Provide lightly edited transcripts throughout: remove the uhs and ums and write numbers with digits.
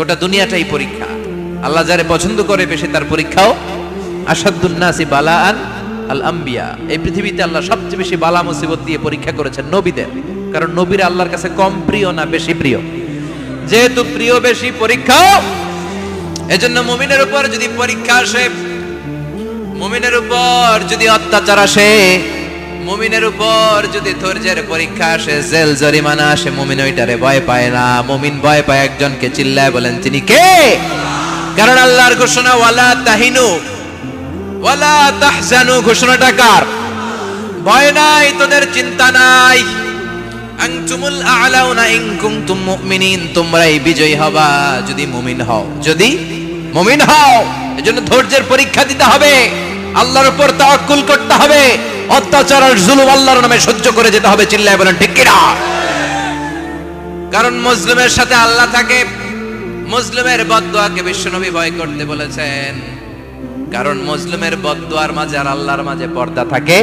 গোটা দুনিয়াটাই পরীক্ষা। আল্লাহ যারে পছন্দ করে বেশি তার পরীক্ষাও। আসাদুন নাসি বালাআন আল আম্বিয়া, এই পৃথিবীতে আল্লাহ সবচেয়ে বেশি বালা মুসিবত দিয়ে পরীক্ষা করেছেন নবীদের, কারণ নবীরা আল্লাহর কাছে কম প্রিয় না বেশি প্রিয়। যেহেতু প্রিয় বেশি পরীক্ষাও, এজন্য মুমিনের উপর যদি পরীক্ষা আসে, মুমিনের উপর যদি অত্যাচার আসে, মুমিনের উপর যদি ধৈর্যের পরীক্ষা আসে, জেল জরিমানা আসে, মুমিন ওইটারে ভয় পায় না। মুমিন ভয় পায় একজনকে, চিল্লায় বলেন তিনি কে? কারণ আল্লাহর ঘোষণা ওয়ালা তাহিনু ওয়ালা তাহজানু, ঘোষণাটা কার? ভয় নাই, তোদের চিন্তা নাই। আনতুমুল আ'লাউনা ইন কুনতুম মুমিনিন, তোমরাই বিজয়ী হবা যদি মুমিন হও, যদি মুমিন হও। এজন্য ধৈর্যের পরীক্ষা দিতে হবে, আল্লাহর উপর তাওয়াক্কুল করতে হবে, অত্যাচার আর জুলুম আল্লাহর নামে সহ্য করে যেতে হবে। চিল্লায় বলেন ঠিক কি না? কারণ মুসলিমের সাথে আল্লাহ থাকে। মুসলিমের বদদুয়াকে বিশ্বনবী ভয় করতে বলেছেন, কারণ মুসলিমের বদদুয়ার মাঝে আর আল্লাহর মাঝে পর্দা থাকে।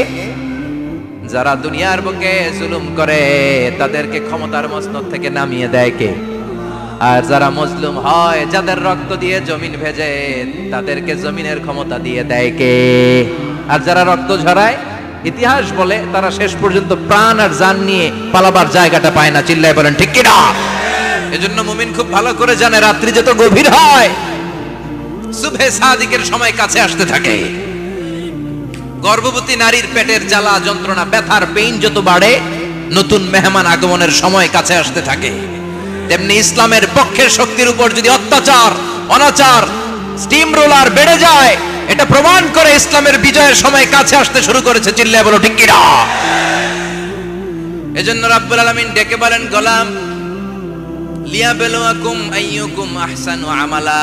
যারা দুনিয়ার বুকে জুলুম করে তাদেরকে ক্ষমতার মসনদ থেকে নামিয়ে দেয় কে? আর যারা মজলুম হয়, যাদের রক্ত দিয়ে জমিন ভেজে, তাদেরকে জমিনের ক্ষমতা দিয়ে দেয় কে? আর যারা রক্ত ঝরায়, ইতিহাস বলে তারা শেষ পর্যন্ত প্রাণ আর জান নিয়ে পালাবার জায়গাটা পায় না। চিল্লায় বলেন ঠিক কি না? এজন্য মুমিন খুব ভালো করে জানে, রাত্রি যত গভীর হয়, সুবহে সাদিকের সময় কাছে আসতে থাকে। গর্ভবতী নারীর পেটের জ্বালা যন্ত্রণা, ব্যথার পেইন যত বাড়ে, নতুন মেহমান আগমনের সময় কাছে আসতে থাকে। তেমনি ইসলামের পক্ষের শক্তির উপর যদি অত্যাচার, অনাচার, স্টিম রোলার বেড়ে যায়, এটা প্রমাণ করে ইসলামের বিজয়ের সময় কাছে আসতে শুরু করেছে। চিল্লায় বলো ঠিক কি না? এজন্য রাব্বুল আলামিন ডেকে বলেন, গোলাম লিয়াবলুয়াকুম আইয়ুকুম আহসানু আমালা,